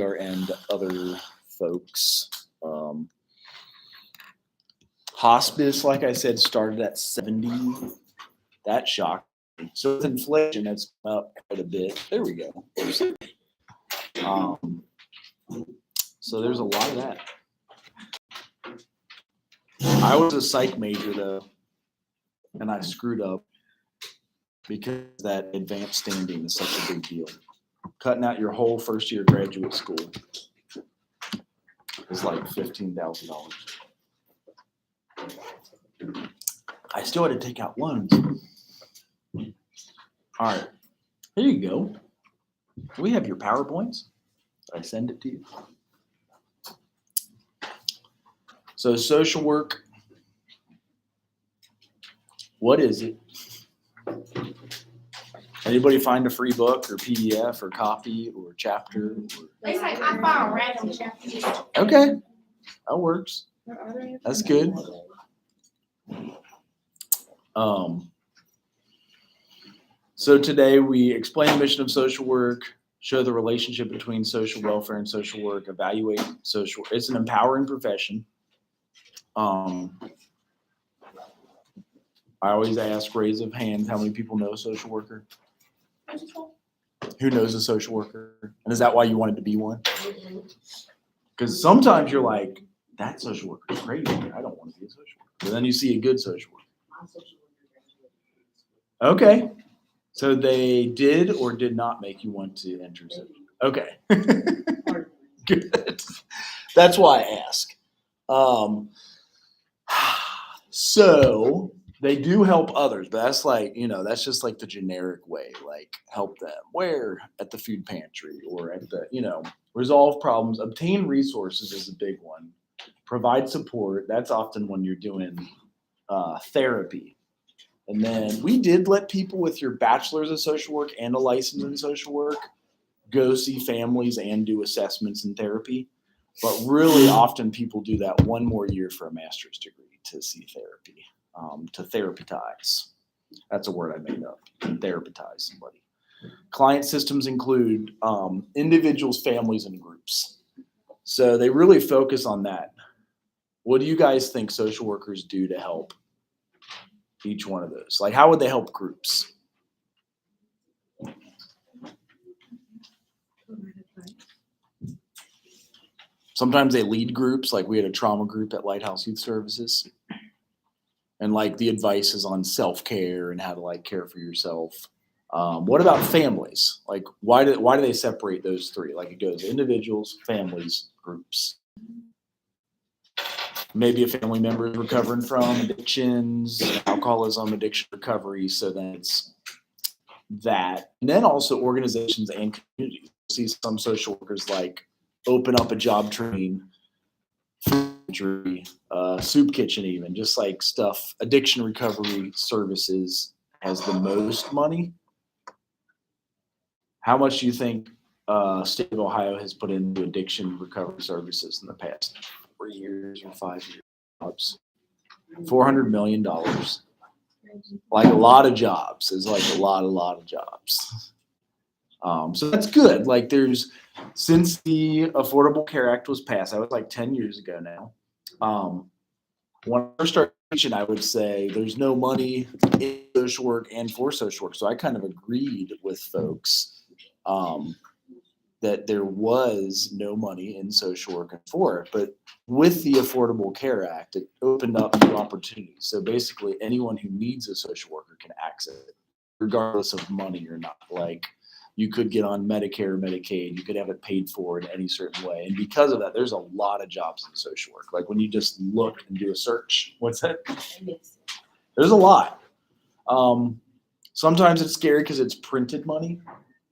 and other folks. Hospice, like I said, started at 70. That shocked me. So with inflation, that's up quite a bit. There we go. So there's a lot of that. I was a psych major though, and I screwed up because that advanced standing is such a big deal. Cutting out your whole first year graduate school is like $15,000. I still had to take out loans. All right, here you go. Do we have your PowerPoints? Did I send it to you? So social work, what is it? Anybody find a free book or PDF or copy or chapter? It's like I found random chapters. Okay, that works. That's good. So today we explain the mission of social work, show the relationship between social welfare and social work, evaluate social. It's an empowering profession. I always ask, raise of hands, how many people know a social worker? Who knows a social worker? And is that why you wanted to be one? Because sometimes you're like, that social worker is crazy. I don't want to be a social worker. But then you see a good social worker. Okay. So they did or did not make you want to enter social work? Okay. Good. That's why I ask. So they do help others, but that's like, that's just like the generic way, like help them where at the food pantry or at the, resolve problems, obtain resources is a big one, provide support. That's often when you're doing therapy. And then we did let people with your bachelor's of social work and a license in social work go see families and do assessments and therapy. But really often people do that one more year for a master's degree to see therapy, to therapize. That's a word I made up, therapize somebody. Client systems include individuals, families, and groups. So they really focus on that. What do you guys think social workers do to help each one of those? Like, how would they help groups? Sometimes they lead groups, like we had a trauma group at Lighthouse Youth Services. And like the advice is on self-care and how to like care for yourself. What about families? Like why do they separate those three? Like it goes individuals, families, groups. Maybe a family member is recovering from addictions, alcoholism, addiction recovery. So then it's that. And then also organizations and communities. See some social workers like open up a job training, soup kitchen, even just like stuff. Addiction recovery services has the most money. How much do you think state of Ohio has put into addiction recovery services in the past 4 years or 5 years? $400 million. Like a lot of jobs is like a lot of jobs. So that's good. Like since the Affordable Care Act was passed, that was like 10 years ago now. When I first started teaching, I would say there's no money in social work and for social work. So I kind of agreed with folks that there was no money in social work and for it. But with the Affordable Care Act, it opened up new opportunities. So basically anyone who needs a social worker can access it, regardless of money or not. Like you could get on Medicare or Medicaid, you could have it paid for in any certain way. And because of that, there's a lot of jobs in social work. Like when you just look and do a search, what's that? There's a lot. Sometimes it's scary because it's printed money.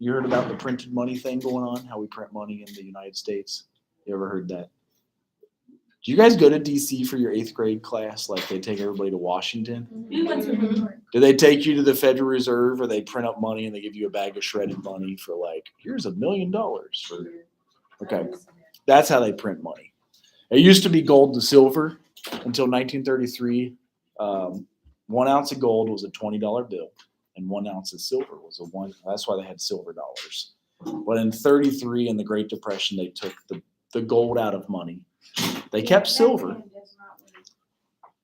You heard about the printed money thing going on, how we print money in the United States? You ever heard that? Do you guys go to DC for your 8th grade class? Like they take everybody to Washington? We went to New York. Do they take you to the Federal Reserve or they print up money and they give you a bag of shredded money for like, here's $1 million for, okay. That's how they print money. It used to be gold to silver until 1933. 1 ounce of gold was a $20 bill and 1 ounce of silver was a one. That's why they had silver dollars. But in 33 in the Great Depression, they took the gold out of money. They kept silver.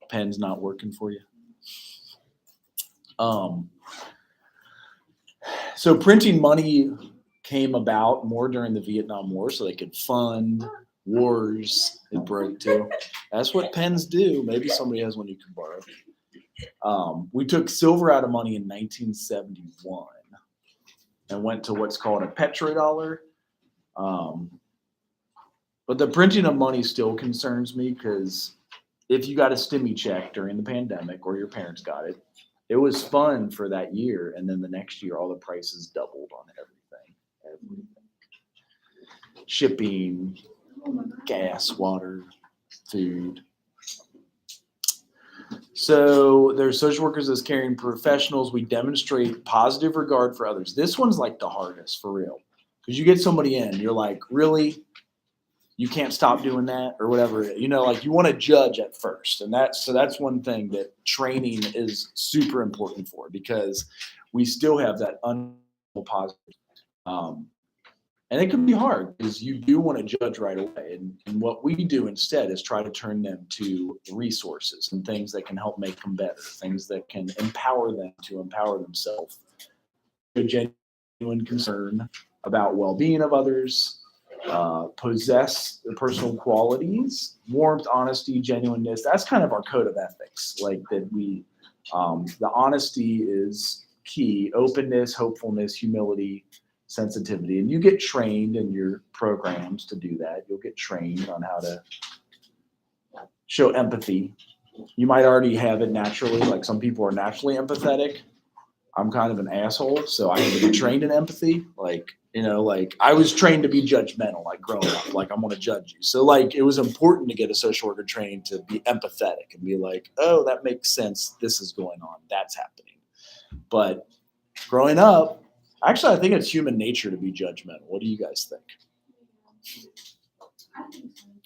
Pen's not working for you. So printing money came about more during the Vietnam War so they could fund wars. It broke too. That's what pens do. Maybe somebody has one you can borrow. We took silver out of money in 1971 and went to what's called a petrodollar. But the printing of money still concerns me because if you got a stimmy check during the pandemic or your parents got it, it was fun for that year. And then the next year, all the prices doubled on everything. Shipping, gas, water, food. So there's social workers as caring professionals. We demonstrate positive regard for others. This one's like the hardest for real. Because you get somebody in, you're like, really? You can't stop doing that or whatever. Like you want to judge at first. And that's one thing that training is super important for because we still have that positive. And it can be hard because you do want to judge right away. And what we do instead is try to turn them to resources and things that can help make them better, things that can empower them to empower themselves. A genuine concern about well-being of others, possess the personal qualities, warmth, honesty, genuineness. That's kind of our code of ethics. Like that we, the honesty is key, openness, hopefulness, humility, sensitivity. And you get trained in your programs to do that. You'll get trained on how to show empathy. You might already have it naturally. Like some people are naturally empathetic. I'm kind of an asshole, so I had to be trained in empathy. Like I was trained to be judgmental, like growing up, like I'm going to judge you. So like, it was important to get a social worker trained to be empathetic and be like, oh, that makes sense. This is going on. That's happening. But growing up, actually, I think it's human nature to be judgmental. What do you guys think?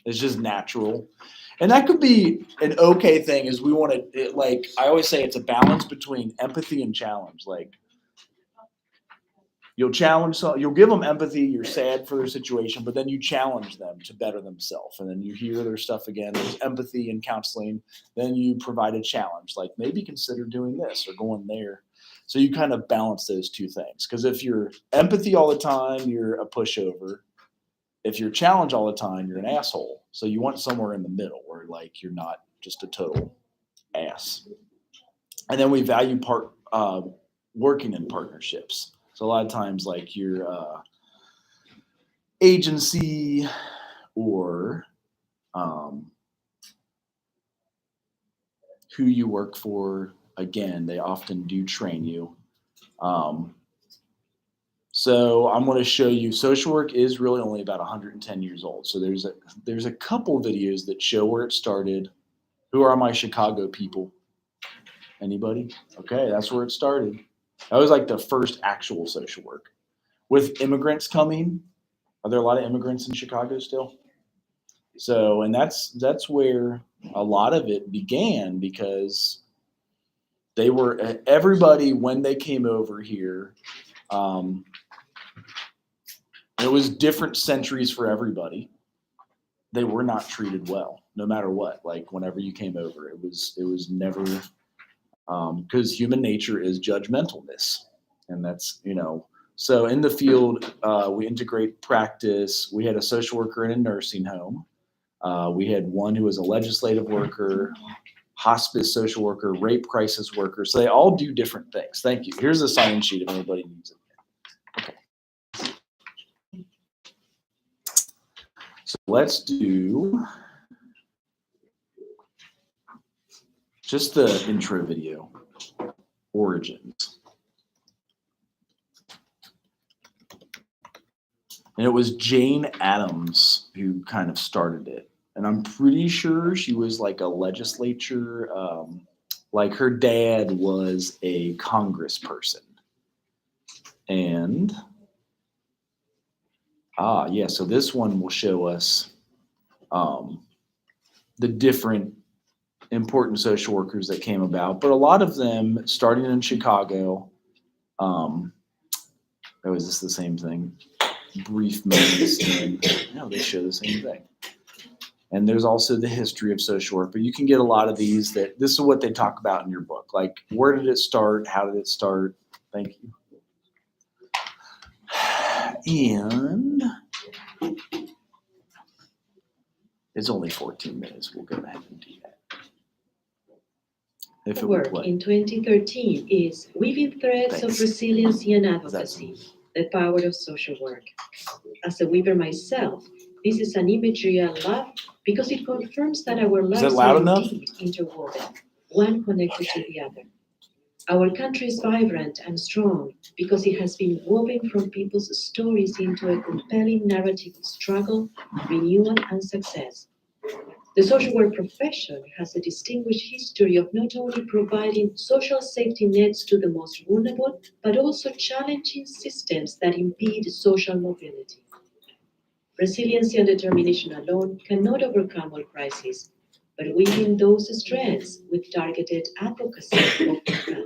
It's just natural. And that could be an okay thing is we want to, like, I always say it's a balance between empathy and challenge. Like, you'll challenge, you'll give them empathy, you're sad for their situation, but then you challenge them to better themselves. And then you hear their stuff again. There's empathy and counseling. Then you provide a challenge, like maybe consider doing this or going there. So you kind of balance those two things. Because if you're empathy all the time, you're a pushover. If you're challenge all the time, you're an asshole. So you want somewhere in the middle where like you're not just a total ass. And then we value working in partnerships. So a lot of times like your agency or who you work for, again, they often do train you. So I'm going to show you social work is really only about 110 years old. So there's a couple videos that show where it started. Who are my Chicago people? Anybody? Okay, that's where it started. That was like the first actual social work. With immigrants coming, are there a lot of immigrants in Chicago still? So, and that's where a lot of it began because they were, everybody, when they came over here, it was different centuries for everybody. They were not treated well, no matter what. Like whenever you came over, it was never, because human nature is judgmentalness. And that's, so in the field, we integrate practice. We had a social worker in a nursing home. We had one who was a legislative worker, hospice social worker, rape crisis worker. So they all do different things. Thank you. Here's a sign-in sheet if anybody needs it. Okay. So let's do just the intro video, origins. And it was Jane Addams who kind of started it. And I'm pretty sure she was like a legislature, like her dad was a congressperson. And, yeah, so this one will show us the different important social workers that came about. But a lot of them, starting in Chicago, oh, is this the same thing? brief moments, and they show the same thing. And there's also the history of social work, but you can get a lot of these that this is what they talk about in your book. Like, where did it start? How did it start? Thank you. And it's only 14 minutes. We'll go ahead and do that. If it would Work play. in 2013 is Weaving Threads of Thanks. Resiliency and That's Advocacy, the Power of Social Work. As a weaver myself, this is an imagery I love because it confirms that our Is lives it loud are enough? indeed interwoven, one connected to the other. Our country is vibrant and strong because it has been woven from people's stories into a compelling narrative of struggle, renewal, and success. The social work profession has a distinguished history of not only providing social safety nets to the most vulnerable, but also challenging systems that impede social mobility. Resiliency and determination alone cannot overcome all crises, but weaving those strengths with targeted advocacy often can.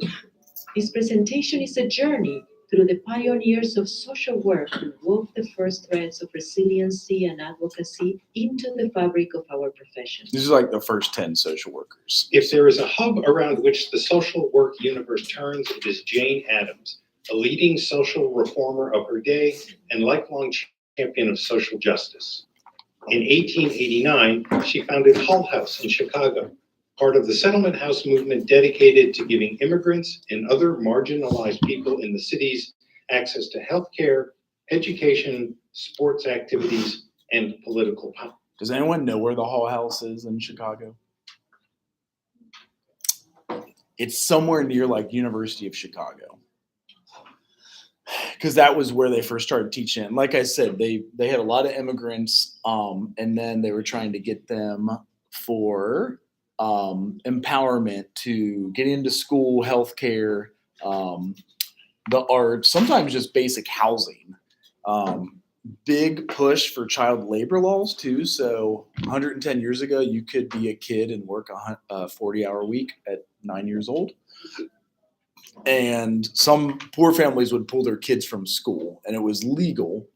This presentation is a journey through the pioneers of social work who wove the first threads of resiliency and advocacy into the fabric of our profession. These are like the first 10 social workers. If there is a hub around which the social work universe turns, it is Jane Addams, a leading social reformer of her day and lifelong champion of social justice. In 1889, she founded Hull House in Chicago, part of the settlement house movement dedicated to giving immigrants and other marginalized people in the cities access to health care, education, sports activities, and political power. Does anyone know where the Hall House is in Chicago? It's somewhere near like University of Chicago. Because that was where they first started teaching. And like I said, they had a lot of immigrants, and then they were trying to get them for empowerment to get into school, healthcare, the arts, sometimes just basic housing. Big push for child labor laws too. So 110 years ago, you could be a kid and work a 40-hour week at 9 years old. And some poor families would pull their kids from school, and it was legal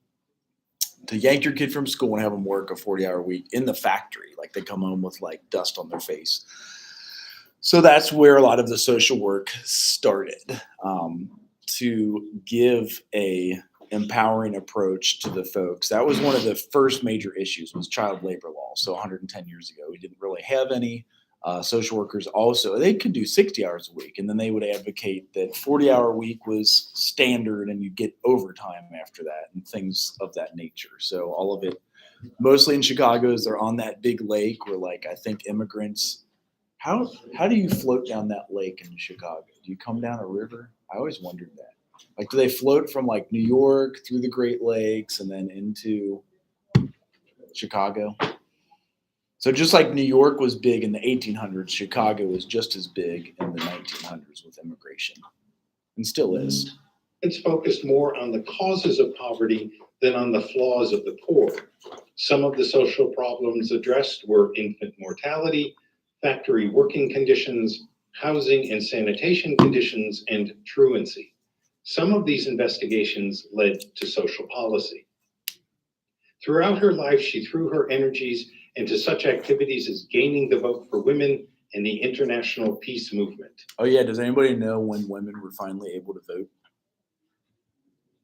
to yank your kid from school and have them work a 40-hour week in the factory. Like they come home with like dust on their face. So that's where a lot of the social work started, to give a empowering approach to the folks. That was one of the first major issues, was child labor law. So 110 years ago, we didn't really have any. Social workers also, they could do 60 hours a week, and then they would advocate that 40-hour week was standard and you get overtime after that and things of that nature. So all of it, mostly in Chicago, is they're on that big lake where, like, I think immigrants, how do you float down that lake in Chicago? Do you come down a river? I always wondered that. Like, do they float from like New York through the Great Lakes and then into Chicago? So just like New York was big in the 1800s, Chicago was just as big in the 1900s with immigration, and still is. It's focused more on the causes of poverty than on the flaws of the poor. Some of the social problems addressed were infant mortality, factory working conditions, housing and sanitation conditions, and truancy. Some of these investigations led to social policy. Throughout her life, she threw her energies into such activities as gaining the vote for women and the international peace movement. Oh yeah, does anybody know when women were finally able to vote?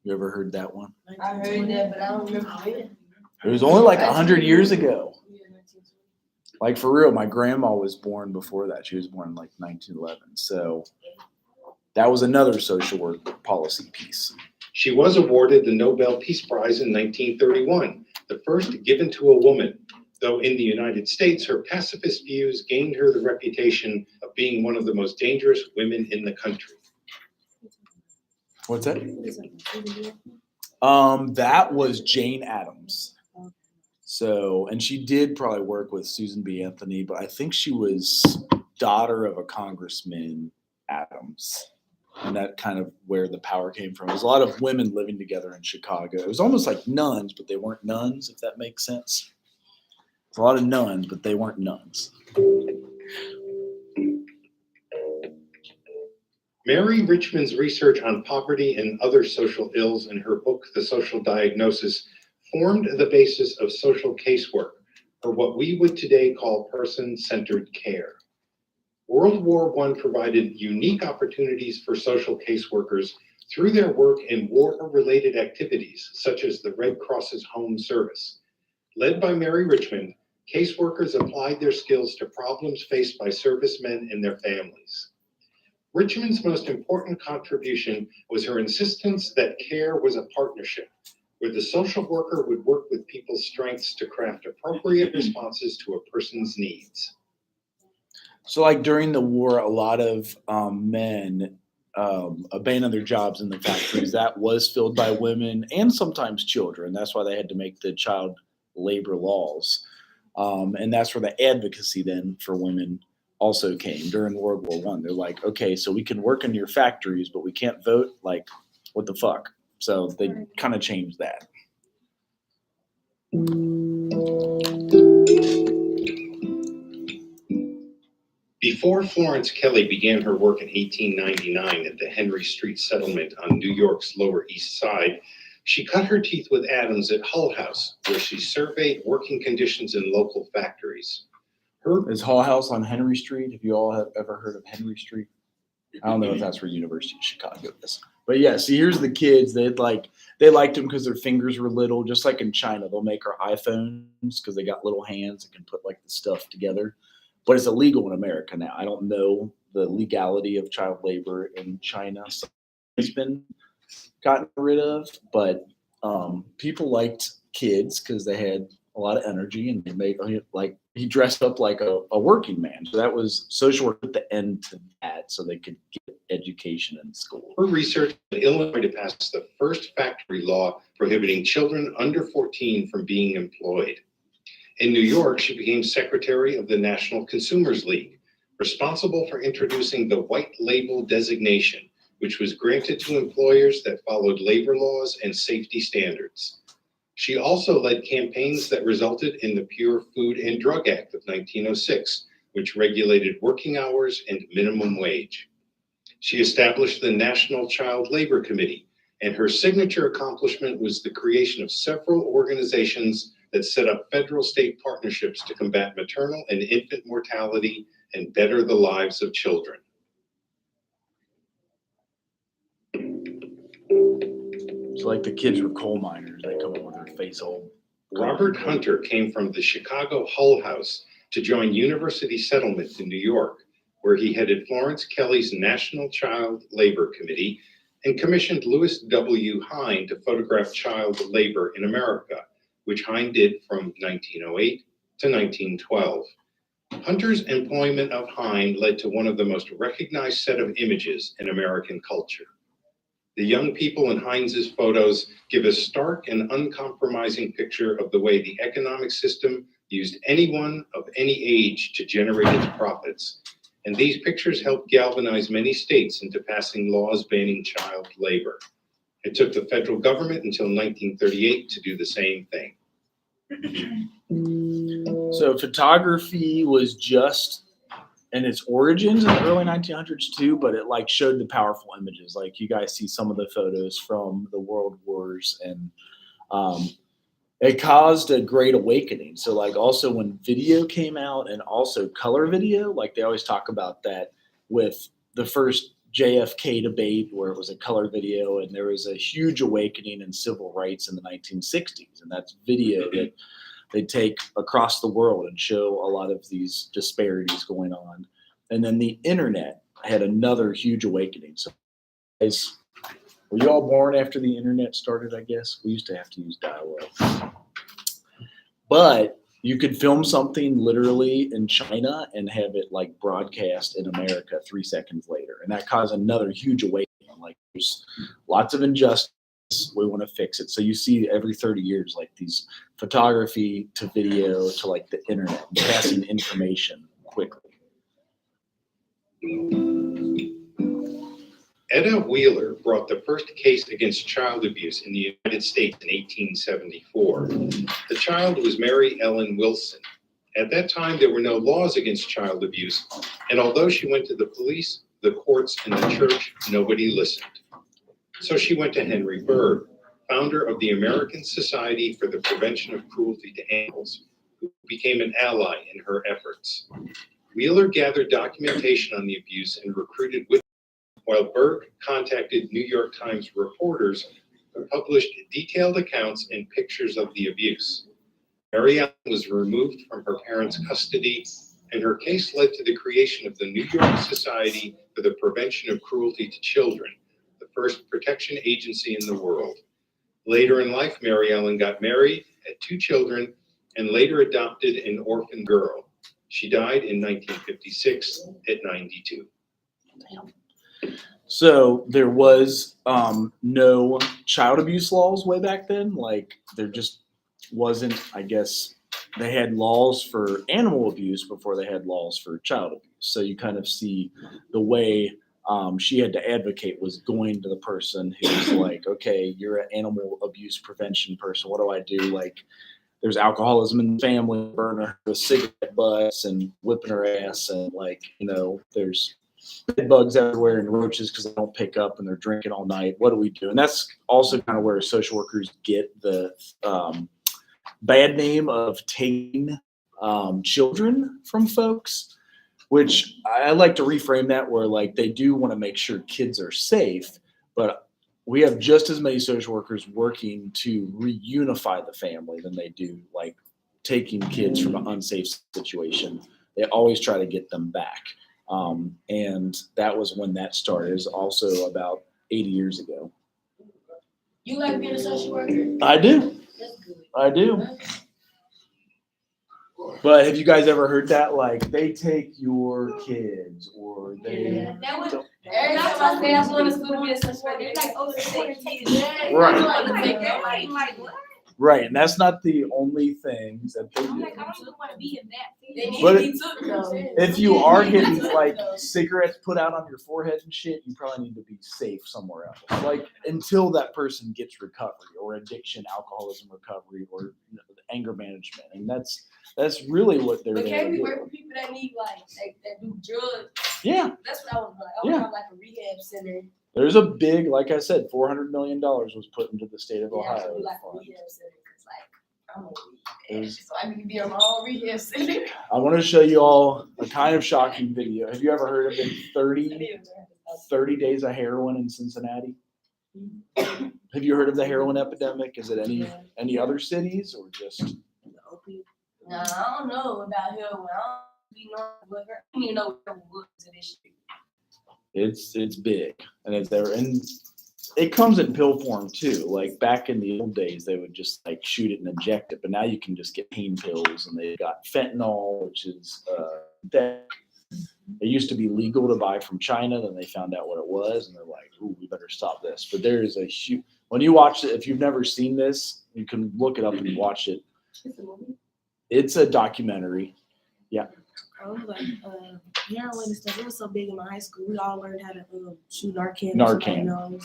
You ever heard that one? I heard that, but I don't remember when. It was only like 100 years ago. Like for real, my grandma was born before that. She was born in like 1911. So that was another social work policy piece. She was awarded the Nobel Peace Prize in 1931, the first given to a woman, though in the United States, her pacifist views gained her the reputation of being one of the most dangerous women in the country. What's that? That was Jane Addams. So, and she did probably work with Susan B. Anthony, but I think she was daughter of a Congressman Addams. And that kind of where the power came from. There's a lot of women living together in Chicago. It was almost like nuns, but they weren't nuns, if that makes sense. There's a lot of nuns, but they weren't nuns. Mary Richmond's research on poverty and other social ills in her book, The Social Diagnosis, formed the basis of social casework, or what we would today call person-centered care. World War I provided unique opportunities for social caseworkers through their work in war-related activities, such as the Red Cross's Home Service. Led by Mary Richmond, caseworkers applied their skills to problems faced by servicemen and their families. Richmond's most important contribution was her insistence that care was a partnership, where the social worker would work with people's strengths to craft appropriate responses to a person's needs. So, like during the war, a lot of men abandoned their jobs in the factories. That was filled by women and sometimes children. That's why they had to make the child labor laws. And that's where the advocacy then for women also came during World War I. They're like, okay, so we can work in your factories, but we can't vote. Like, what the fuck? So they kind of changed that. Before Florence Kelly began her work in 1899 at the Henry Street settlement on New York's Lower East Side, she cut her teeth with Adams at Hull House, where she surveyed working conditions in local factories. Is Hull House on Henry Street? Have you all have ever heard of Henry Street? I don't know if that's where University of Chicago is. But yeah, see, here's the kids. They liked them because their fingers were little, just like in China. They'll make our iPhones because they got little hands that can put like the stuff together. But it's illegal in America now. I don't know the legality of child labor in China. So it's been gotten rid of, but people liked kids because they had a lot of energy and they made like he dressed up like a working man. So that was social work at the end to that, so they could get education in school. Her research led Illinois to pass the first factory law prohibiting children under 14 from being employed. In New York, she became secretary of the National Consumers League, responsible for introducing the white label designation, which was granted to employers that followed labor laws and safety standards. She also led campaigns that resulted in the Pure Food and Drug Act of 1906, which regulated working hours and minimum wage. She established the National Child Labor Committee, and her signature accomplishment was the creation of several organizations that set up federal-state partnerships to combat maternal and infant mortality and better the lives of children. So like the kids were coal miners. They come in with their face all. Robert Hunter came from the Chicago Hull House to join University Settlement in New York, where he headed Florence Kelly's National Child Labor Committee and commissioned Louis W. Hine to photograph child labor in America, which Hine did from 1908 to 1912. Hunter's employment of Hine led to one of the most recognized set of images in American culture. The young people in Hine's photos give a stark and uncompromising picture of the way the economic system used anyone of any age to generate its profits. And these pictures helped galvanize many states into passing laws banning child labor. It took the federal government until 1938 to do the same thing. So photography was just in its origins in the early 1900s too, but it like showed the powerful images. Like you guys see some of the photos from the World Wars, and it caused a great awakening. So like also when video came out and also color video, like they always talk about that with the first JFK debate where it was a color video, and there was a huge awakening in civil rights in the 1960s. And that's video that they take across the world and show a lot of these disparities going on. And then the internet had another huge awakening. So guys, were you all born after the internet started, I guess? We used to have to use dial-up. But you could film something literally in China and have it like broadcast in America 3 seconds later. And that caused another huge awakening. Like there's lots of injustice. We want to fix it. So you see every 30 years, like these photography to video to like the internet, passing information quickly. Etta Wheeler brought the first case against child abuse in the United States in 1874. The child was Mary Ellen Wilson. At that time, there were no laws against child abuse, and although she went to the police, the courts, and the church, nobody listened. So she went to Henry Bergh, founder of the American Society for the Prevention of Cruelty to Animals, who became an ally in her efforts. Wheeler gathered documentation on the abuse and recruited witnesses, while Bergh contacted New York Times reporters who published detailed accounts and pictures of the abuse. Mary Ellen was removed from her parents' custody, and her case led to the creation of the New York Society for the Prevention of Cruelty to Children, the first protection agency in the world. Later in life, Mary Ellen got married, had 2 children, and later adopted an orphan girl. She died in 1956 at 92. So there was no child abuse laws way back then. Like there just wasn't, I guess, they had laws for animal abuse before they had laws for child abuse. So you kind of see the way she had to advocate was going to the person who's like, okay, you're an animal abuse prevention person. What do I do? Like there's alcoholism in the family, burning her with cigarette butts and whipping her ass. And like, you know, there's bed bugs everywhere and roaches because they don't pick up and they're drinking all night. What do we do? And that's also kind of where social workers get the bad name of taking children from folks, which I like to reframe that where like they do want to make sure kids are safe, but we have just as many social workers working to reunify the family than they do like taking kids from an unsafe situation. They always try to get them back. And that was when that started. It was also about 80 years ago. You like being a social worker? I do. That's good. I do. But have you guys ever heard that? Like they take your kids or they. Yeah. That was don't- every time I say I was going to school to be a social worker, it's like, oh, they take kids. Right. I want to take their life. what? Right. And that's not the only things that they I'm do. like, I don't even want to be in that They field. need But to be took though. If you are getting Took, like though. cigarettes put out on your forehead and shit, you probably need to be safe somewhere else. Like until that person gets recovery or addiction, alcoholism recovery, or you know, anger management. And that's really what they're But there can to we do. work with people that need that do drugs? Yeah. That's what I was like. I want to Yeah. have like a rehab center. There's a big, like I said, $400 million was put into the state of Yeah, I Ohio. would like a fund. rehab center because like I'm on There's- rehab, so I need to be on my own rehab center. I want to show you all a kind of shocking video. Have you ever heard of the 30 days of heroin in Cincinnati? Have you heard of the heroin epidemic? Is it any other cities or just? Nah, I don't know about heroin. I don't be knowing what I don't even know what was to this shit. It's big and it's there and it comes in pill form too. Like back in the old days, they would just like shoot it and inject it, but now you can just get pain pills and they've got fentanyl, which is that it used to be legal to buy from China. Then they found out what it was and they're like, "Ooh, we better stop this." But there is a huge. When you watch it, if you've never seen this, you can look it up and watch it. It's a movie. It's a documentary. I was like, heroin and stuff. It was so big in my high school. We all learned how to shoot Narcan. Narcan.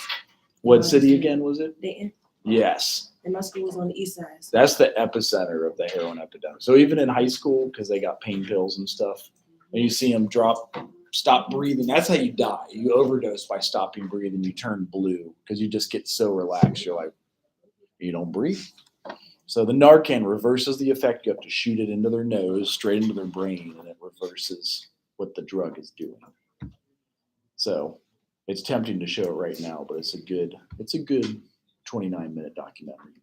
What city again was it? Dayton. Yes. And my school was on the east side. That's the epicenter of the heroin epidemic. So even in high school, because they got pain pills and stuff, and you see them stop breathing. That's how you die. You overdose by stopping breathing. You turn blue because you just get so relaxed. You're like, you don't breathe. So the Narcan reverses the effect. You have to shoot it into their nose, straight into their brain, and it reverses what the drug is doing. So it's tempting to show it right now, but it's a good 29-minute documentary.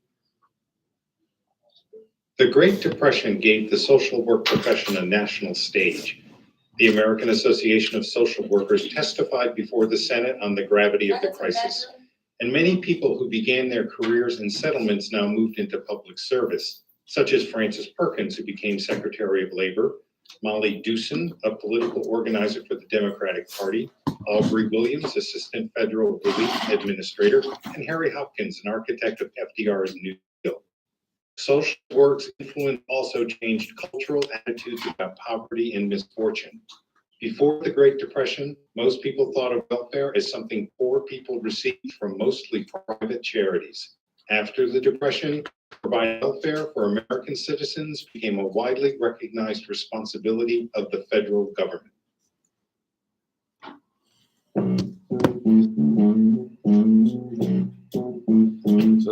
The Great Depression gave the social work profession a national stage. The American Association of Social Workers testified before the Senate on the gravity of the crisis, and many people who began their careers in settlements now moved into public service, such as Frances Perkins, who became Secretary of Labor, Molly Dewson, a political organizer for the Democratic Party, Aubrey Williams, Assistant Federal Relief Administrator, and Harry Hopkins, an architect of FDR's New Deal. Social work's influence also changed cultural attitudes about poverty and misfortune. Before the Great Depression, most people thought of welfare as something poor people received from mostly private charities. After the Depression, providing welfare for American citizens became a widely recognized responsibility of the federal government. So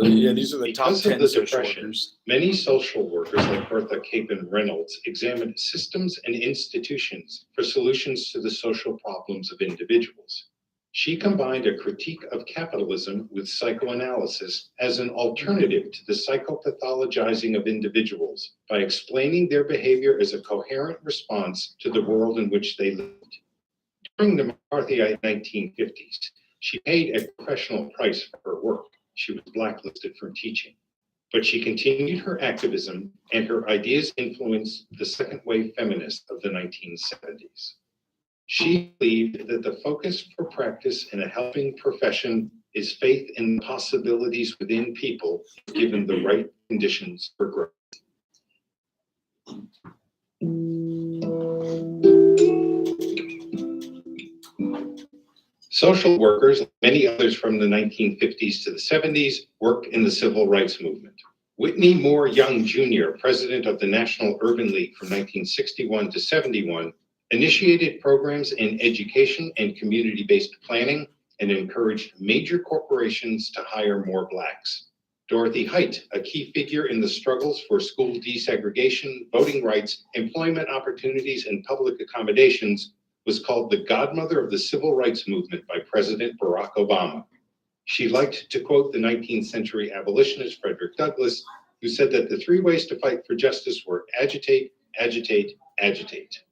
yeah, these are the top Because of 10 the social Depression, workers. many social workers like Bertha Capon Reynolds examined systems and institutions for solutions to the social problems of individuals. She combined a critique of capitalism with psychoanalysis as an alternative to the psychopathologizing of individuals by explaining their behavior as a coherent response to the world in which they lived. During the McCarthyite 1950s, she paid a professional price for her work. She was blacklisted from teaching. But she continued her activism, and her ideas influenced the second wave feminists of the 1970s. She believed that the focus for practice in a helping profession is faith in the possibilities within people, given the right conditions for growth. Social workers, like many others from the 1950s to the 70s, worked in the civil rights movement. Whitney Moore Young Jr., president of the National Urban League from 1961 to 71, initiated programs in education and community-based planning and encouraged major corporations to hire more Blacks. Dorothy Height, a key figure in the struggles for school desegregation, voting rights, employment opportunities, and public accommodations, was called the godmother of the civil rights movement by President Barack Obama. She liked to quote the 19th century abolitionist Frederick Douglass, who said that the three ways to fight for justice were agitate, agitate, agitate.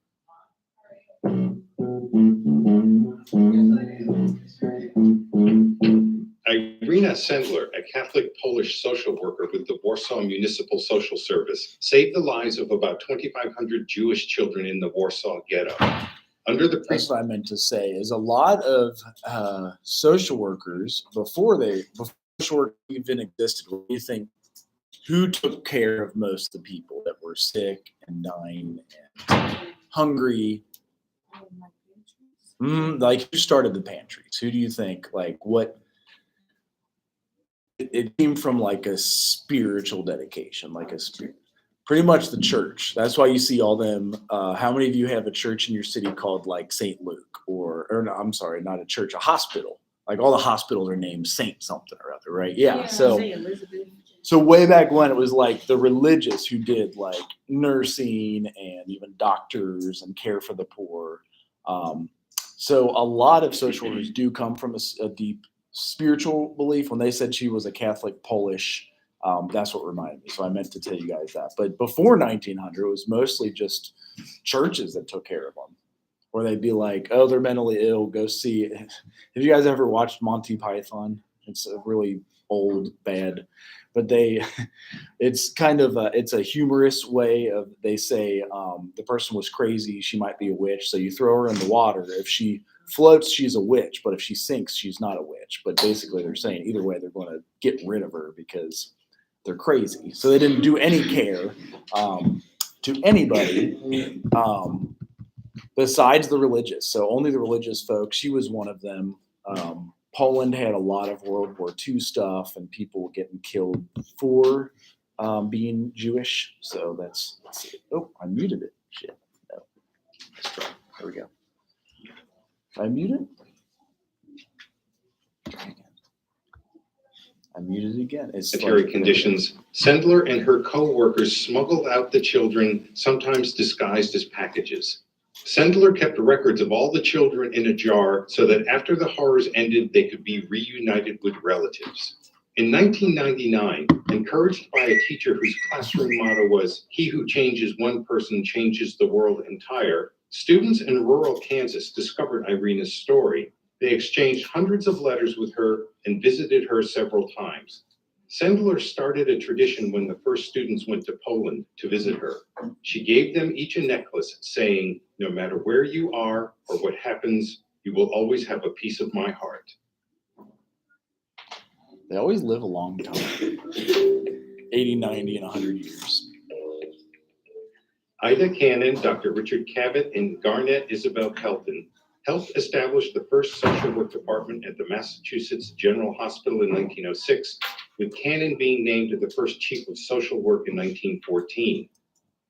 Irina Sendler, a Catholic Polish social worker with the Warsaw Municipal Social Service, saved the lives of about 2,500 Jewish children in the Warsaw Ghetto. Under the That's what I meant to say. Is a lot of social workers before social work even existed. What do you think? Who took care of most of the people that were sick and dying and hungry? Like who started the pantries? Who do you think? Like what? It came from like a spiritual dedication, like a spirit. Pretty much the church. That's why you see all them. How many of you have a church in your city called like St. Luke or no, I'm sorry, not a church, a hospital. Like all the hospitals are named Saint something or other, right? Yeah. So way back when it was like the religious who did like nursing and even doctors and care for the poor. So a lot of social workers do come from a deep spiritual belief. When they said she was a Catholic Polish, that's what reminded me. So I meant to tell you guys that. But before 1900, it was mostly just churches that took care of them. Or they'd be like, oh, they're mentally ill, go see it. Have you guys ever watched Monty Python? It's a really old, bad, but it's kind of it's a humorous way of, they say the person was crazy, she might be a witch. So you throw her in the water. If she floats, she's a witch, but if she sinks, she's not a witch. But basically they're saying either way, they're going to get rid of her because they're crazy. So they didn't do any care to anybody besides the religious. So only the religious folks. She was one of them. Poland had a lot of World War II stuff and people getting killed for being Jewish. So let's see. Oh, I muted it. Shit. No. Let's try. There we go. I muted? Try again. I muted it again. It's sanitary conditions. Sendler and her co-workers smuggled out the children, sometimes disguised as packages. Sendler kept records of all the children in a jar so that after the horrors ended, they could be reunited with relatives. In 1999, encouraged by a teacher whose classroom motto was, "He who changes one person changes the world entire," students in rural Kansas discovered Irina's story. They exchanged hundreds of letters with her and visited her several times. Sendler started a tradition when the first students went to Poland to visit her. She gave them each a necklace saying, "No matter where you are or what happens, you will always have a piece of my heart." They always live a long time. 80, 90, and 100 years. Ida Cannon, Dr. Richard Cabot, and Garnett Isabel Pelton helped establish the first social work department at the Massachusetts General Hospital in 1906, with Cannon being named the first chief of social work in 1914.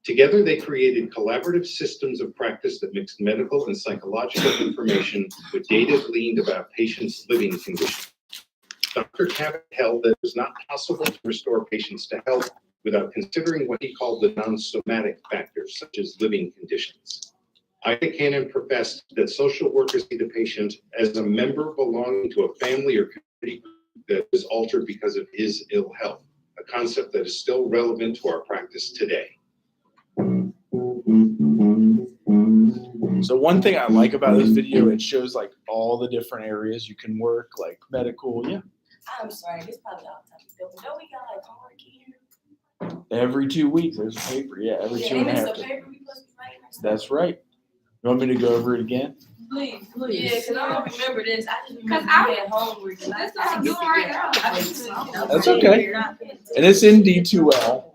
Together, they created collaborative systems of practice that mixed medical and psychological information with data gleaned about patients' living conditions. Dr. Cabot held that it was not possible to restore patients to health without considering what he called the non-somatic factors, such as living conditions. Ida Cannon professed that social workers see the patient as a member belonging to a family or community that was altered because of his ill health, a concept that is still relevant to our practice today. So one thing I like about this video, it shows like all the different areas you can work, like medical. Yeah. I'm sorry, this probably all the time. But don't we got like homework here? Every 2 weeks, there's a paper. Yeah, every two and a half. It's a paper we supposed to be writing. That's right. You want me to go over it again? Please. Yeah, because I don't remember this. I just remember I- we had homework. And That's what I'm doing right now. That's okay. And it's in D2L.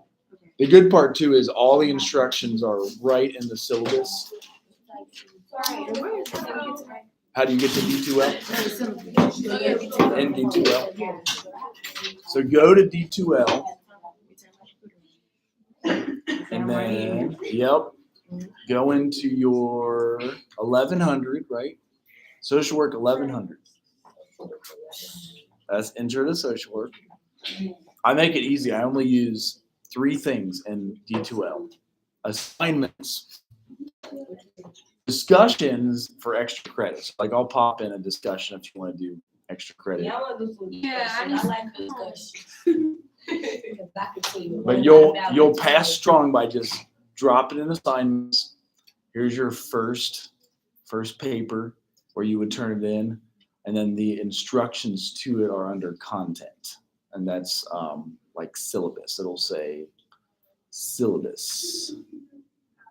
The good part too is all the instructions are right in the syllabus. How do you get to D2L? In D2L. So go to D2L. And then, yep, go into your 1100, right? Social work 1100. That's intro to social work. I make it easy. I only use 3 things in D2L. Assignments, discussions for extra credits. Like I'll pop in a discussion if you want to do extra credit. Yeah, I want to do some Yeah, I discussion. I just- like discussion. Because I can tell you But more you'll about it. pass strong by just dropping in assignments. Here's your first paper where you would turn it in, and then the instructions to it are under content, and that's like syllabus. It'll say syllabus,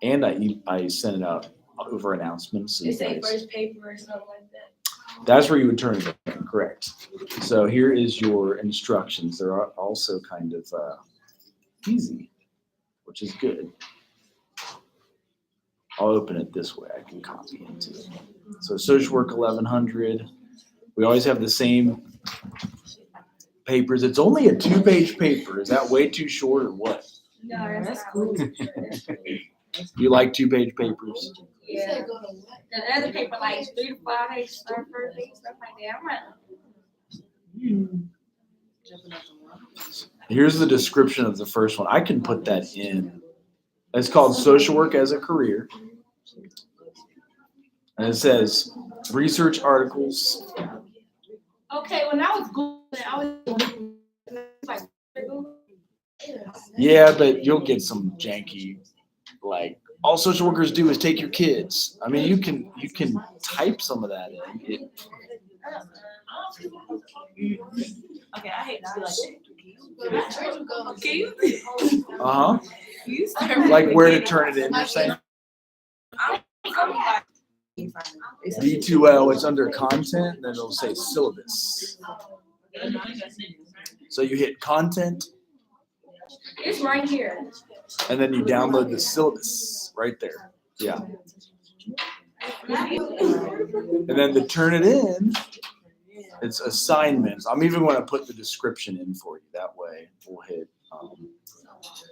and I send it out over announcements. So It you say guys, first paper or something like that. that's where you would turn it in, correct. So here is your instructions. They're also kind of easy, which is good. I'll open it this way. I can copy into it. So social work 1100. We always have the same papers. It's only a 2-page paper. Is that way too short or what? No, That's cool. You like 2-page papers? Yeah. The other paper like 3 to 5 pages, stuff like that. I'm like, Here's the description of the first one. I can put that in. It's called Social Work as a Career. And it says research articles. okay, when I was Googling, I was like, Yeah, but you'll get some janky, like all social workers do is take your kids. I mean, you can type some of that in. Okay, I hate to be like that. Can you? Uh-huh. You start Like where to turn it in, you're saying? I'm like, D2L, it's under content, then it'll say syllabus. So you hit content, it's right here. and then you download the syllabus right there. Yeah. And then to turn it in, it's assignments. I'm even going to put the description in for you. That way we'll hit,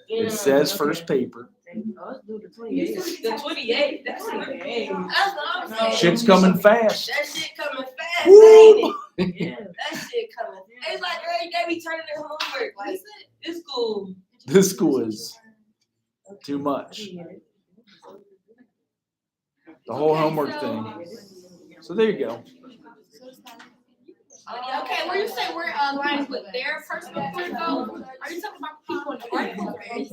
it says first paper. The 28. That's what I'm saying. Shit's coming fast. That shit coming fast, Woo! ain't it? Yeah. That shit coming. It's like every day we turning in homework. Like, it's cool. This school is too much. The whole homework thing. So there you go. Okay, where you say we're aligned with their personal portfolio, are you talking about people in the workforce?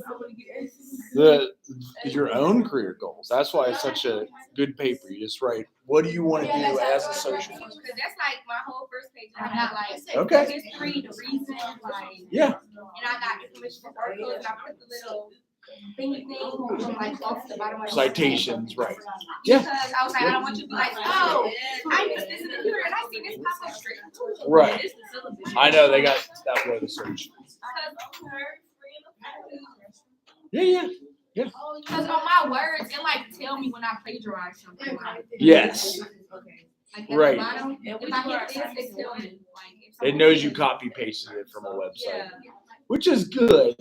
Your own career goals. That's why it's such a good paper. You just write, what do you want to do as a social worker? Because that's like my whole first page. I got like Okay. the history, the reason, like, Yeah. and I got information for articles, and I put the little thingy thing from like off the bottom of the Citations, right. Yeah. Because I was like, I don't want you to be like, oh, I used this in the computer and I see this pop up straight. Right. I know they got that way to search. Yeah. Because on my words, it like tell me when I plagiarize something. Like, Yes. like at Right. the bottom, if I hit this, it tell me. Like, if It knows you copy pasted it from a website, Yeah. which is good.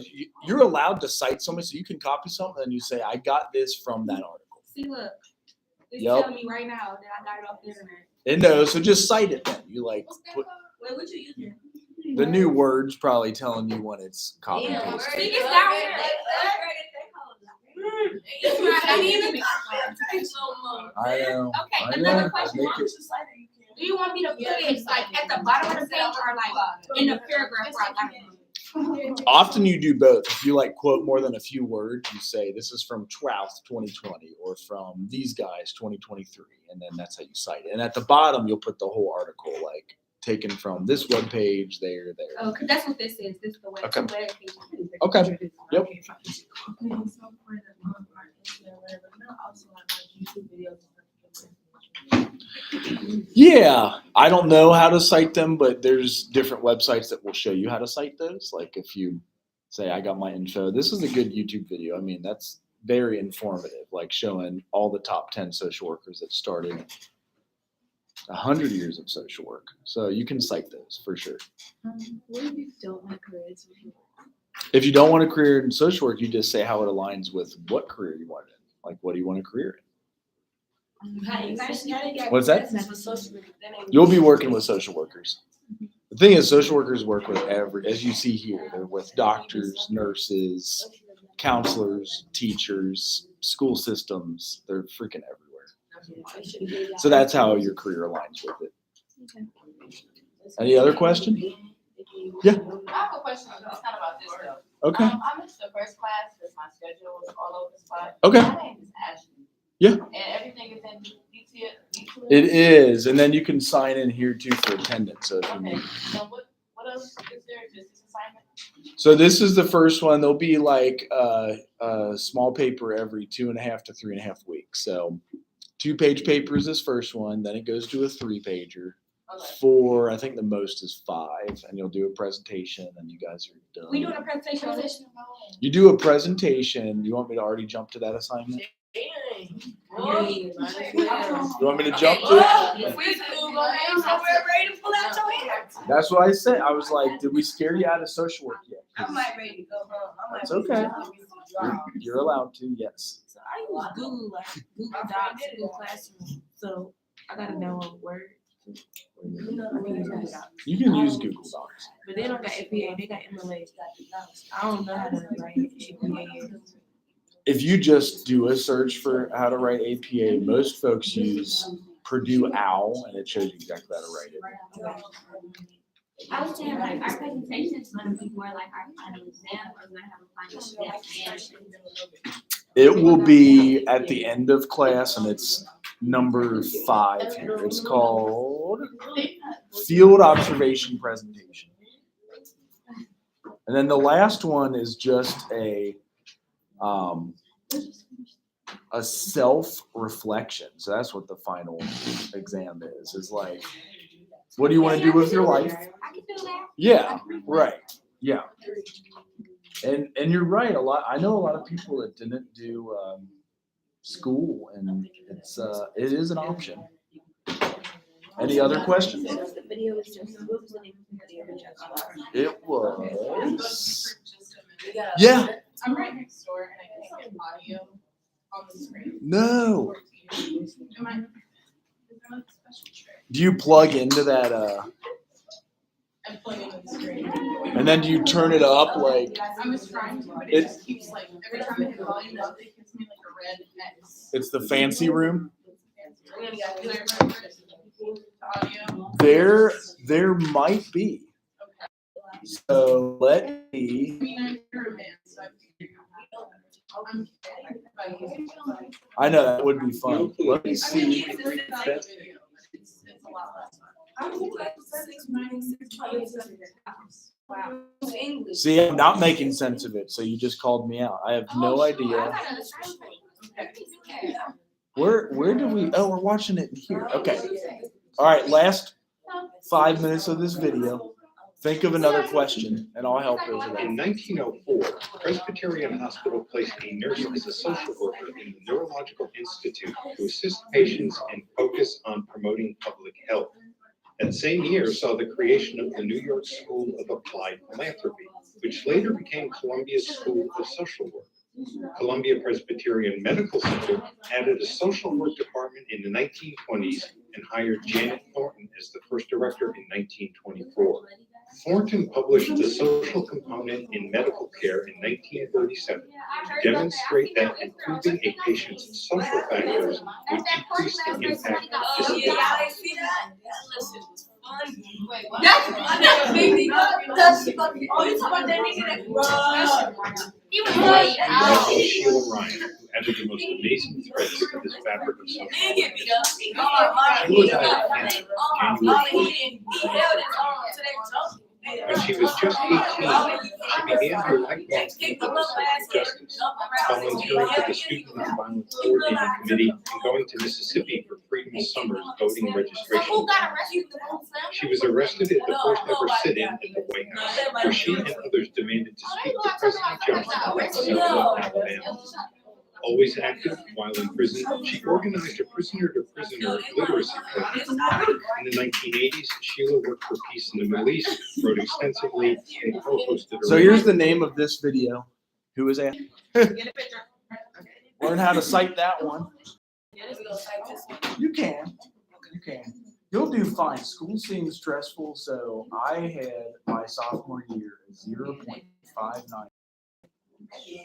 You're allowed to cite something, so you can copy something and you say, I got this from that article. See, look, it's Yup. telling me right now that I got it off the internet. It knows, so just cite it then. You like put Wait, what you using? the new words probably telling you when it's copy Yeah, paste. See, it's down there. It's not even I know. Okay, I another know. question. Make it- Do you want me to put it like at the bottom of the page or like in the paragraph where I got it? Often you do both. If you like quote more than a few words, you say this is from Trouth 2020 or from these guys 2023, and then that's how you cite it. And at the bottom, you'll put the whole article, like taken from this web page, there. Oh, 'cause that's what this is. This is the web. Okay. web page. Okay. Yep. Okay, so for the our Instagram, whatever, not also like YouTube videos. Yeah, I don't know how to cite them, but there's different websites that will show you how to cite those. Like if you say, I got my info, this is a good YouTube video. I mean, that's very informative, like showing all the top 10 social workers that started 100 years of social work. So you can cite those for sure. What if you don't want to create social work? If you don't want a career in social work, you just say how it aligns with what career you want in. Like, what do you want a career in? What's that? You'll be working with social workers. The thing is, social workers work with as you see here, they're with doctors, nurses, counselors, teachers, school systems. They're freaking everywhere. So that's how your career aligns with it. Any other question? Yeah. I have a question. It's kind of about this though. Okay. I missed the first class because my schedule was all over the spot. Okay. My name is Ashley. Yeah. And everything is in DTL. It is, and then you can sign in here too for attendance. So if you Okay. need. So what else is there? Just this assignment? So this is the first one. There'll be like a small paper every 2.5 to 3.5 weeks. So 2-page paper is this first one. Then it goes to a 3-pager. Okay. 4, I think the most is 5, and you'll do a presentation, and you guys are done. We doing a presentation on this? You do a presentation. You want me to already jump to that assignment? Well, You want me to jump to it? if we school go down somewhere ready to pull out your hair. That's what I said. I was like, did we scare you out of social work yet? I might ready to go home. I might That's be okay. ready to You're allowed to, yes. So I use Google, like Google Docs, Google Classroom. So I gotta download Word. I can use Google Docs. You can use Google Docs. But they don't got APA, they got MLA. I don't know how to write APA. If you just do a search for how to write APA, most folks use Purdue OWL, and it shows you exactly how to write it. I was saying like our presentation is gonna be more like our final exam, or we're gonna have a final exam. It will be at the end of class, and it's number 5 here. It's called Field Observation Presentation. And then the last one is just a self-reflection. So that's what the final exam is like, what do you want to do with your life? I can do that. Yeah, right. Yeah. And you're right. I know a lot of people that didn't do school, and it is an option. Any other questions? It was. Yeah. I'm right next door and I can't get audio on the screen. No. Am I? Is there like a special trick? Do you plug into that I'm plugging in the screen. and then do you turn it up like I was trying to, but it just keeps like, every time I hit volume up, it gives me like a red X. it's the fancy room? We're gonna get the audio. There might be. So let me. I mean, I'm your man, so I figured I'm kidding. But I know that would be fun. Let me I mean, see. it's a lot less fun. Wow. English. See, I'm not making sense of it, so you just called me out. I have no idea. Where do we? Oh, we're watching it here. Okay. All right. Last 5 minutes of this video. Think of another question, and I'll help you with In that. 1904, Presbyterian Hospital placed a nurse as a social worker in the Neurological Institute to assist patients and focus on promoting public health. That same year saw the creation of the New York School of Applied Philanthropy. which later became Columbia School of Social Work. Columbia Presbyterian Medical Center added a social work department in the 1920s and hired Janet Thornton as the first director in 1924. Thornton published the social component in medical care in 1937 to demonstrate that improving a patient's social factors would decrease the impact of Oh, disability. yeah, I didn't see that. That shit was funny. Wait, what? I never made me touch the fucking. Oh, you talking about that nigga that bro? He was like, Dr. Sheila Ryan, who added the most amazing threads to this fabric of social He get beat work. up. He held his arm to their toe. When she was just 18, she began her lifelong justice, volunteering for the Student Nonviolence Coordinating Committee and going to Mississippi for Freedom Summer's voting registration. She was arrested at the first ever sit-in at the White House, where she and others demanded to speak to President Johnson at Selma, Alabama. Always active while in prison, she organized a prisoner-to-prisoner literacy program. In the 1980s, Sheila worked for peace in the Middle East, wrote extensively, and co-hosted a So here's the name of this video. Who is that? Get a picture. Learn how to cite that one. You can. You can. You'll do fine. School seems stressful, so I had my sophomore year at 0.59.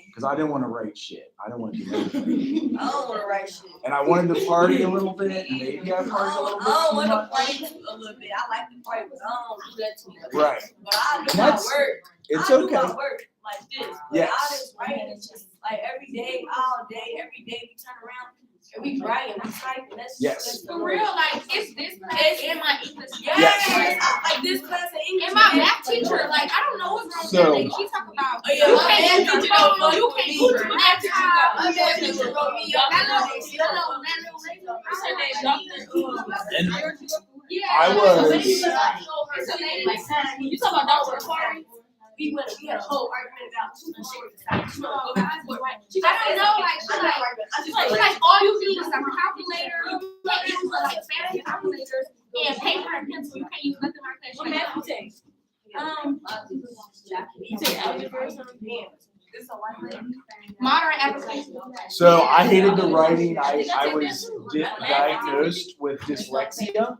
Because I didn't want to write shit. I didn't want to do anything. I don't want to write shit. And I wanted to party a little bit. Maybe I I partied a little don't bit too want to much. play a little bit. I like to play, but I don't do that too much. Right. But I do And my that's- work. It's I do okay. my work like this. But Yes. I just write and just like every day, all day, every day we turn around and we write and we type and that's Yes. that's For real, like, it's this class and my English class. Yes. Like this class of English. And my math teacher, like, I don't know what's wrong with So- that lady. She talk about, Oh, yeah, you my can't math use teacher your phone, don't you fuck can't with use me. your laptop. My math teacher wrote me up. That little lady. And Yeah. I was- You talking about Dr. Corey? We had a whole argument about two shit. I don't know, like, she like, all you need is a calculator, you can't use like fancy calculators, and paper and pencil, you can't use nothing like that. What math you take? You take algebra or something? Yeah. This is a white lady. Modern application. So I hated the writing. I was diagnosed with dyslexia.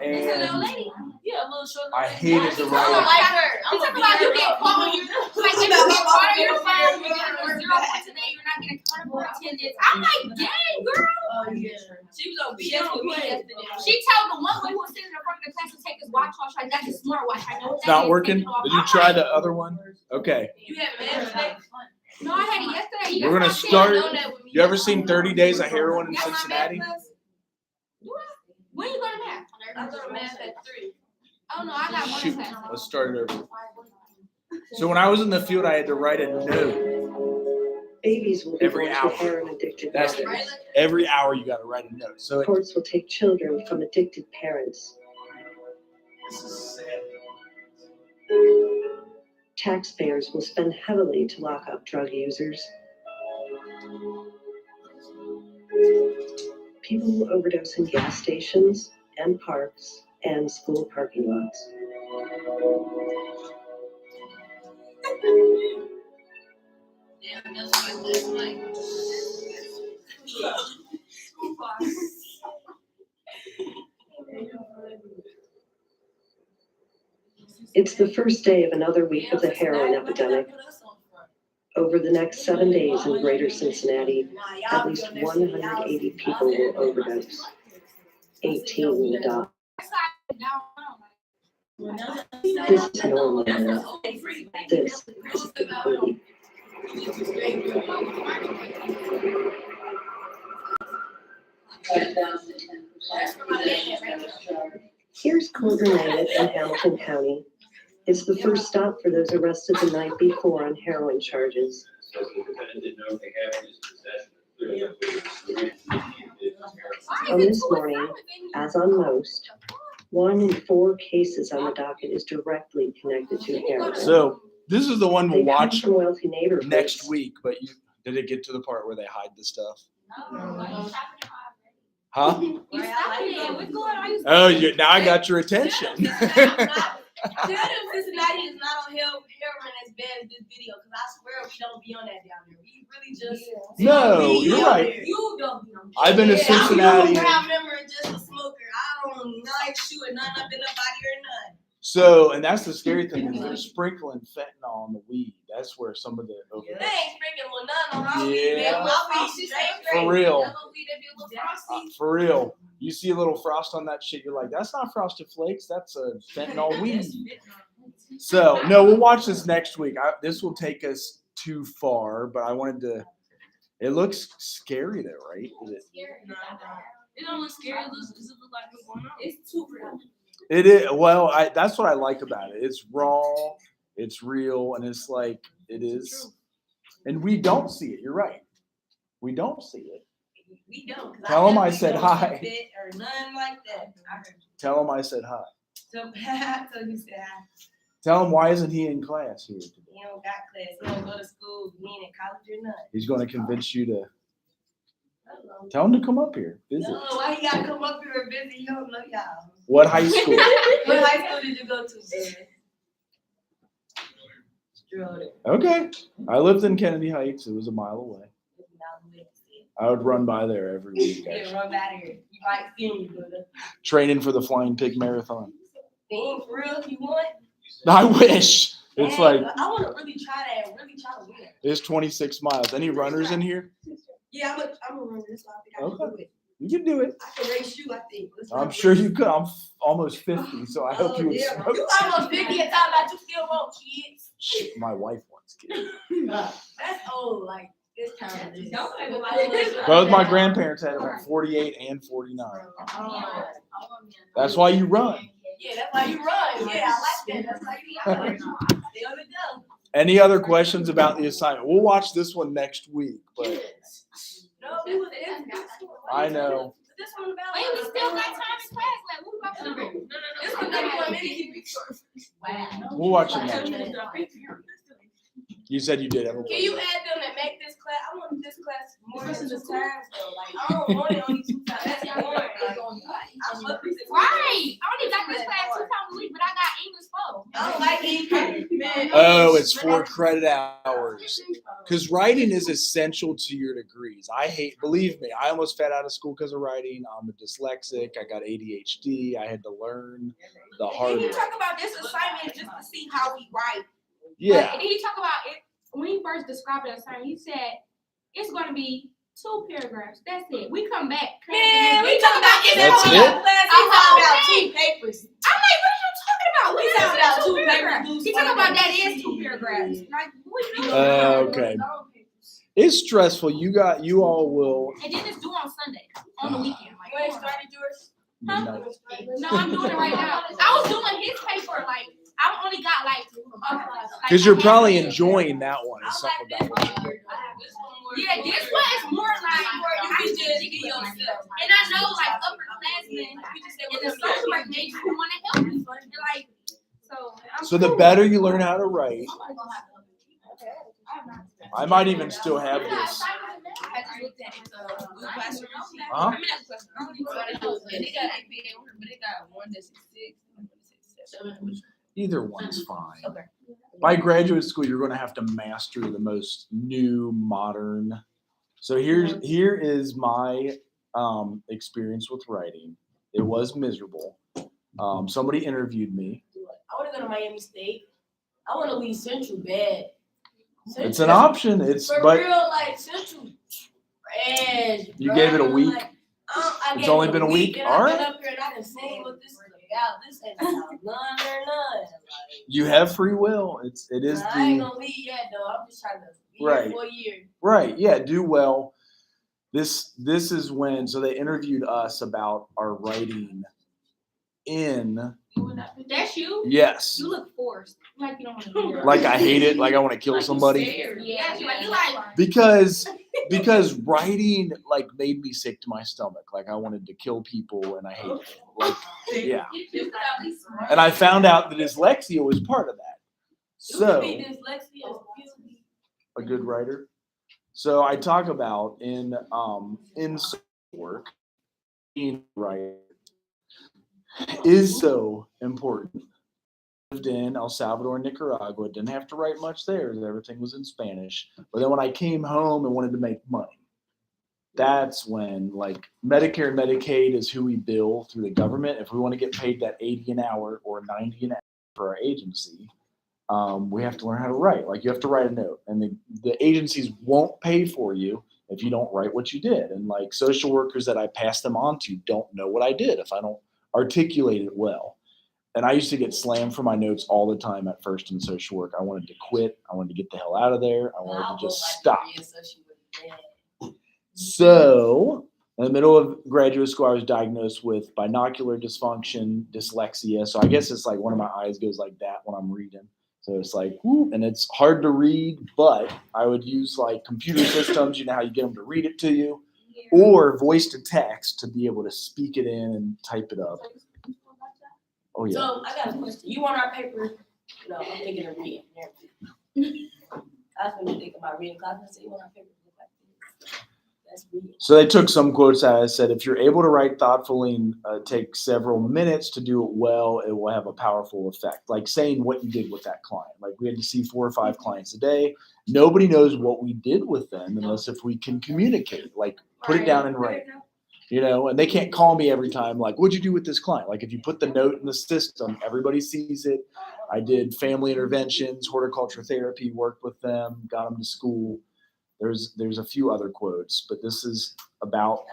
It's a little And lady. Yeah, a little short. I hated the I don't writing. like her. You talk about you get caught on your, like, if you get caught on your phone, you're getting a 0 for today, you're not getting caught for attendance. I'm like, dang, girl. Oh, yeah. She was on BS with me yesterday. She told the one boy who was sitting in front of the class to take his watch off. Like, that's a smartwatch. I know what It's that not is. working? Take it off. Did you I'm try like, the other one? Okay. You have math today? No, I had it yesterday. We're gonna That's why I start- said, know that with me. You ever seen 30 Days of Heroin in Got my math Cincinnati? class? What? When you go to math? I go to math at 3. Oh, no, I got one Shoot, class. let's start it over. So when I was in the field, I had to write a note. Babies will be Every born hour. to heroin-addicted That's mothers. every hour you got to write a note. So it, Courts will take children from addicted parents. Taxpayers will spend heavily to lock up drug users. People will overdose in gas stations and parks and school parking lots. It's the first day of another week of the heroin epidemic. Over the next 7 days in greater Cincinnati, at least 180 people will overdose. 18 will die. This is normal. This is the holy. Here's Courtney Lane in Hamilton County. It's the first stop for those arrested the night before on heroin charges. On this morning, as on most, 1 in 4 cases on the docket is directly connected to heroin. so this is the one we'll They come watch from wealthy neighborhoods. next week. But did it get to the part where they hide the stuff? Huh? You stopped it. What's going on? Oh, now I got your attention. Tell them Cincinnati is not on bad as this video, cause I swear we don't be on that down there. We really just. No, we you're on right. there. You don't be on there. I've been to Cincinnati. I'm a proud member and just a smoker. I ain't shooting none up in the body or none. So, and that's the scary thing is they're sprinkling fentanyl on the weed. That's where some of the They overdose. ain't freaking with none on our weed. Yeah. My weed straight. For real. Yellow weed, they be a little frosty. For real. You see a little frost on that shit, you're like, that's not Frosted Flakes, that's a fentanyl weed. So, no, we'll watch this next week. This will take us too far, but I wanted to. It looks scary though, right? Is it? It don't look scary. It looks like what's going on. It's too real. It is. Well, that's what I like about it. It's raw, it's real, and it's like it is. And we don't see it. You're right. We don't see it. We don't. 'Cause Tell 'em I definitely said don't hi. fit or nothing like that. I heard you. Tell him I said hi. So you said hi. Tell him why isn't he in class here today? He don't got class. He don't go to school. He ain't in college or nothing. He's going to convince you to tell him to come up here. Visit. No, why he gotta come up here and visit? You don't know y'all. What high school? What high school did you go to, Jared? Stroder. Okay. I lived in Kennedy Heights. It was a mile away. I would run by there every week. Yeah, actually. run back here. You might see me, brother. Training for the Flying Pig Marathon. Dang, for real, if you want. I wish. It's Dang, like, I want to really try that and really try to win. it's 26 miles. Any runners in here? Yeah, I'm a runner. That's why I think I can do it. You can do it. I can race you, I think. Let's I'm not sure race. you could. I'm almost 50, so I hope you would yeah. smoke. You almost 50 and talking about you still want kids. Shit, my wife wants kids. That's old, like this time of this. Both my grandparents had them at 48 and 49. That's why you run. Yeah, that's why you run. Yeah, I like that. That's why you run. Stay on the go. Any other questions about the assignment? We'll watch this one next week, but No, we was in this one. I know. This one about. Wait, we still got time in class. Like, what we about to do? This one 31 minutes. Wow. We'll watch it next week. You said you did have a Can you add them and make this class? I want this class more than 2 times though. Like I don't want it only 2 times. That's boring. I fuck with it. Right. I only got this class 2 times a week, but I got English 4. I don't like English, man. Oh, it's 4 credit hours. Because writing is essential to your degrees. Believe me, I almost fell out of school because of writing. I'm a dyslexic. I got ADHD. I had to learn the hard Can you way. talk about this assignment just to see how we write? Yeah. And then he talk about it when he first described the assignment. He said it's going to be 2 paragraphs. That's it. We come back. Man, we talking about this That's in it? class. We talking about 2 papers. I'm like, what are you talking about? We We talking talking about about 2 2 paragraphs. papers. He talking about that is 2 paragraphs. Like, what you doing? Okay. It's stressful. You all will. And then it's due on Sunday, on the weekend. Like, You ain't started yours? Huh? No, I'm doing it right now. I was doing his paper. Like, I only got like. Because you're probably enjoying that one. I It's like something this about one. it. This one more. Yeah, this one is more like You can just be yourself. and I know like upperclassmen in the social work major who want to help you. And, like, So the better you learn how to write, I might even still have this. I just looked at it. Google Classroom. Huh? I mean, not Classroom. And they got APA on here, but they got one that's 6 and one that's 7. Either one's fine. Okay. By graduate school, you're going to have to master the most new, modern. So here is my experience with writing. It was miserable. Somebody interviewed me. I want to go to Miami State. I want to leave Central bad. It's an option. It's For but real, like Central trash. You gave it a week? Like, I It's gave only it been a week? And All I've right. been up here and I can sing what this is about. This ain't about none or none. you have free will. It is I ain't the gonna leave yet though. I'm just trying to be Right. here for a year. right. Yeah, do well. This is when they interviewed us about our writing in That's you. yes. You look forced. Like you don't want to be there. Like I hate it, like I want to kill Like you somebody. scared. Yeah, like you like. Because writing like made me sick to my stomach. Like I wanted to kill people and I hated it. Like yeah. You got at least smart. And I found out that dyslexia was part of that. You So can be dyslexia. Excuse me. a good writer. So I talk about in work, being right is so important. lived in El Salvador and Nicaragua. Didn't have to write much there. Everything was in Spanish. But then when I came home and wanted to make money, that's when like Medicare and Medicaid is who we bill through the government. If we want to get paid that 80 an hour or 90 an hour for our agency, we have to learn how to write. Like you have to write a note, and the agencies won't pay for you if you don't write what you did. And like social workers that I pass them on to don't know what I did if I don't articulate it well. And I used to get slammed for my notes all the time at first in social work. I wanted to quit. I wanted to get the hell out of there. I wanted to just stop. So in the middle of graduate school, I was diagnosed with binocular dysfunction, dyslexia. So I guess it's like one of my eyes goes like that when I'm reading. So it's like, whoo, and it's hard to read, but I would use like computer systems, you know how you get them to read it to you, or voice to text to be able to speak it in and type it up. Oh yeah. So I got a question. You want our paper? No, I'm thinking of reading. I was gonna think about reading class. I said, you want our paper to look like this? That's reading. So they took some quotes out. I said, if you're able to write thoughtfully and take several minutes to do it well, it will have a powerful effect. Like saying what you did with that client. Like we had to see 4 or 5 clients a day. Nobody knows what we did with them unless if we can communicate, like put it down in writing. You know, and they can't call me every time, like, what'd you do with this client? Like if you put the note in the system, everybody sees it. I did family interventions, horticulture therapy, worked with them, got them to school. There's a few other quotes, but this is about,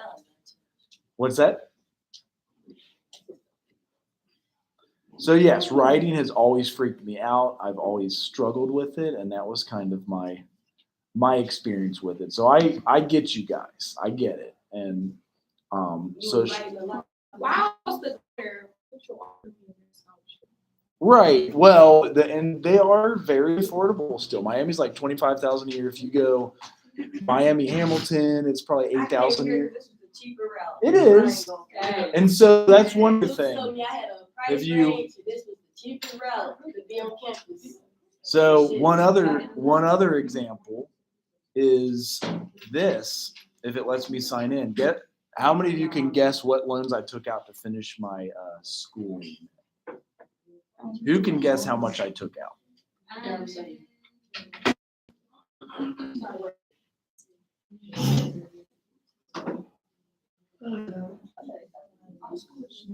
what's that? So yes, writing has always freaked me out. I've always struggled with it, and that was kind of my experience with it. So I get you guys. I get it. And so Wow, the right. Well, and they are very affordable still. Miami's like $25,000 a year. If you go Miami Hamilton, it's probably $8,000 a year. This is the cheaper route. It is. And so that's one good thing. Told me I had a If price you- range, this was the cheaper route to be on campus. So one other example is this. If it lets me sign in, how many of you can guess what loans I took out to finish my schooling? Who can guess how much I took out?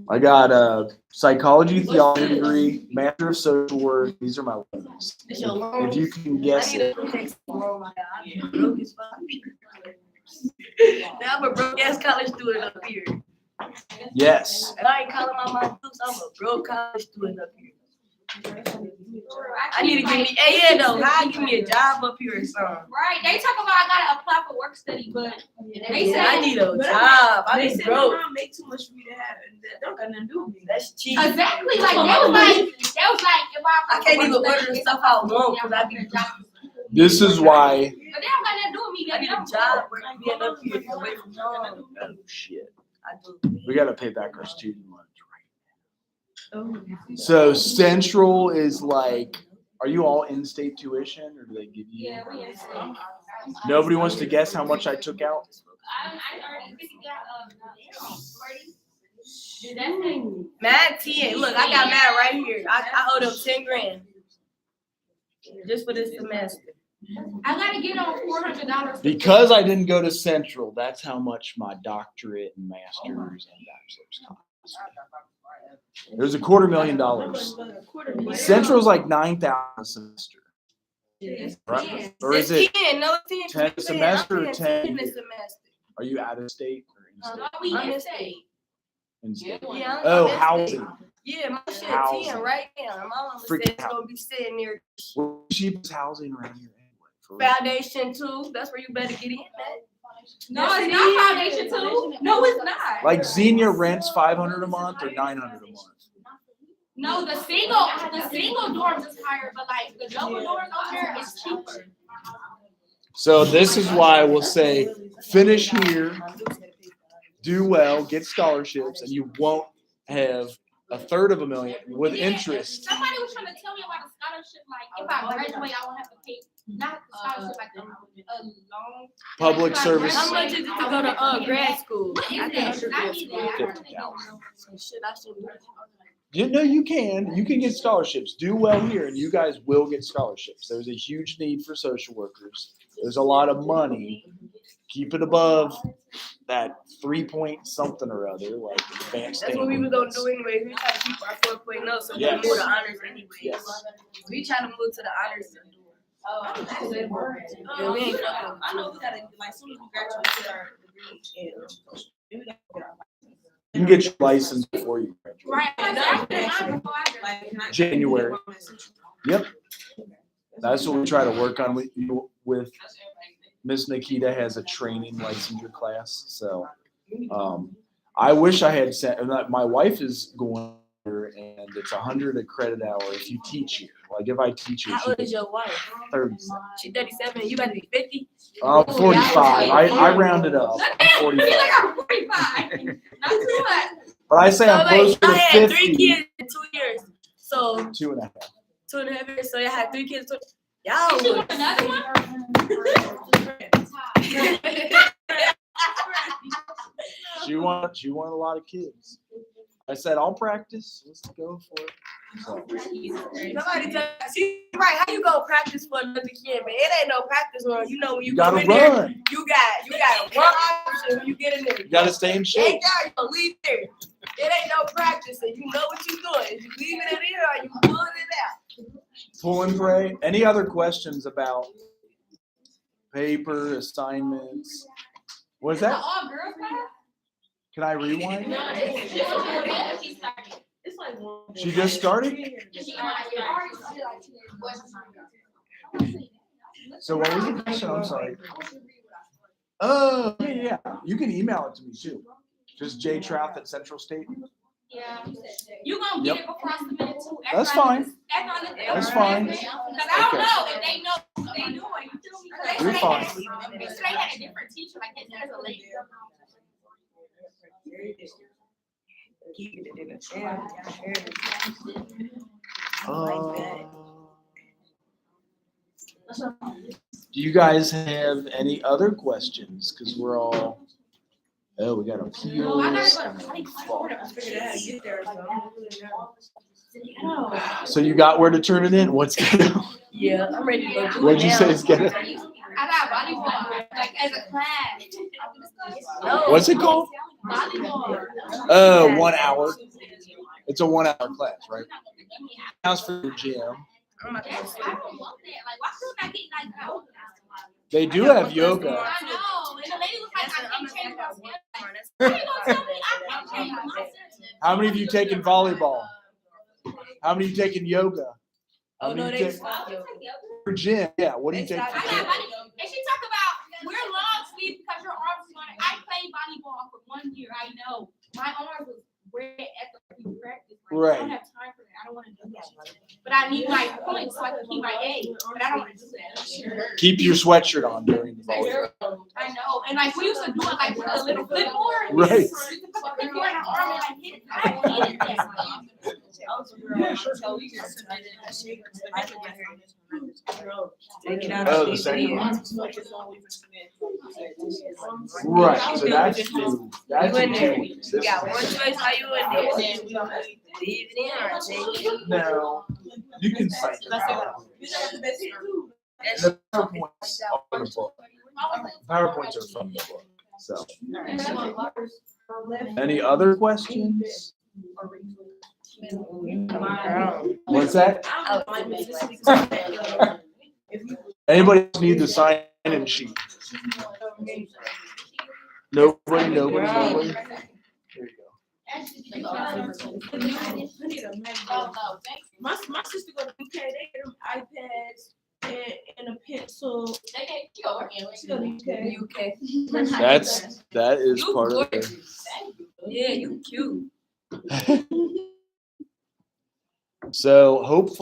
I got a psychology, theology degree, master of social work. These are my loans. It's your loan. If you can guess I need it. a text. Oh my God, I'm broke as fuck. Now I'm a broke ass college student up here. Yes. And I ain't calling my mom too, so I'm a broke college student up here. I need to give me, hey, yeah, though, how you give me a job up here or something? Right, they talk about I gotta apply for work study, but they I say need a job. I They need said my broke. mom make too much for me to have it. That don't got nothing to do with me. That's cheap. exactly like that was like if I I can't even order the stuff I want because I be. This is why. But they don't got nothing to do with me. I need a job where I'm being up here away from home. Oh shit. I do. We got to pay back our student loans. Oh. So Central is like, are you all in-state tuition, or do they give you? Yeah, we is. Nobody wants to guess how much I took out. I already figured out. Did that thing? Mad 10. Look, I got mad right here. I owe them 10 grand. Just for this semester. I gotta get on $400. Because I didn't go to Central, that's how much my doctorate and master's and bachelor's cost. There's $250,000. Central's like $9,000 a semester. Right? Or is it, 10? No, it's 10. 10 a semester or 10? this semester. are you out of state or in-state? We I'm in in state. state. In-state. Yeah, I'm Oh, in housing. state. Yeah, my shit Housing. 10 right now. My mama said Freaking it's gonna be sitting there. What's the cheapest housing around here anyway? For real? Foundation 2. That's where you better get in at. No, it's not Foundation 2. No, it's not. Like Xenia rents $500 a month or $900 a month. No, the single dorms is higher, but like the double dorms over there is cheaper. So this is why we'll say finish here, do well, get scholarships, and you won't have $350,000 with Yeah, interest. Somebody was trying to tell me about a scholarship, like if I graduate, I won't have to pay, not a scholarship, like a loan. Public Like, service. How much is it to go to grad school? What is I that? think I need that. I really $50,000. don't know. Shit, I should. You know, you can get scholarships. Do well here, and you guys will get scholarships. There's a huge need for social workers. There's a lot of money. Keep it above that 3-point something or other, like advanced. That's what we were standards. gonna do anyway. We try to keep our 4.0 so we Yes. can move to honors anyway. Yes. We try to move to the honors. Yeah, we ain't gonna- I know we gotta, like, as soon as we graduate with our degree and, we gotta get our You can get your license before you graduate. Right. like, not- January. Yep. That's what we try to work on with Miss Nikita has a training licensure class. So I wish I had sent, my wife is going here and it's 100 a credit hour if you teach here. Like if I teach here, How old is your wife? 37. She 37. You about to be 50? 45. I rounded up. I'm 45. He's like, I'm 45. Not too much. But I say I'm So wait, closer to y'all had 3 50. kids in 2 years. So 2.5. 2.5 years. So y'all had 3 kids. Y'all Did you was. want another one? She wanted a lot of kids. I said, I'll practice. Let's go for it. So, Somebody tell she right, how you go practice for another kid, man? It ain't no practice run. You know when you you go gotta in there, run. you got one option when you get in there. You gotta stay in shape. Ain't there, you gonna leave there. It ain't no practice, and you know what you're doing. Is you leaving it in or you pulling it out? Pull and pray. Any other questions about paper, assignments? Was Is it that? all girls class? Can I rewind? It's like one. She just started? So what was the question? I'm sorry. Oh, yeah. You can email it to me too. Just jtrath@centralstate. Yeah. You gonna get it before I submit it too? That's fine. That's fine. Because I don't know if they know what they doing. You feel me? 'Cause You're fine. They had a different teacher, like they said, as a lady. Keeping it in a Do you guys have any other questions? Because we're all, we got No, I appeals. gotta go to Florida. I figured out how to get there, so I'm doing it now. So you got where to turn it in? What's good? Yeah, I'm ready to go do What'd it you now. say is good? I got volleyball, like as a class. No. What's it called? Volleyball. 1 hour. It's a 1 hour class, right? House for your gym. I'm not gonna That's why I don't want that. Like, why couldn't I get like that? They do have yoga. I know. And the lady was like, I can't change my schedule. How you gonna tell me I can't change my schedule? How many of you taking volleyball? How many of you taking yoga? How Oh, many no, of they you take stopped yo. for gym? Yeah, what do you They take stopped for I gym? got volleyball. And she talk about we're long sleeve because your arms are going. I played volleyball for 1 year. I know my arms was red at the practice. Like, I Right. don't have time for that. I don't want to do that. But I need my points so I can keep my A. But I don't want to do that. Keep your sweatshirt on during the volleyball. I know. And like we used to do it like with a little clipboard. Right. We used to put the clipboard in our arm and like hit it. I hated that. Take it out. Oh, of the the second video. one. Right, so that's two. That's You in in there. 2 weeks. You This got is- one choice how you in there. Leave it in or take it. No, you can cite the PowerPoint. That's The PowerPoints are on the book. PowerPoints are from the book. So, any other questions? What's that? Anybody else need the sign-in sheet? Nobody. There you go. My sister go to UK, they get them iPads and a pencil. She go to UK. That is You part of it. gorgeous. Yeah, you cute. So hopefully.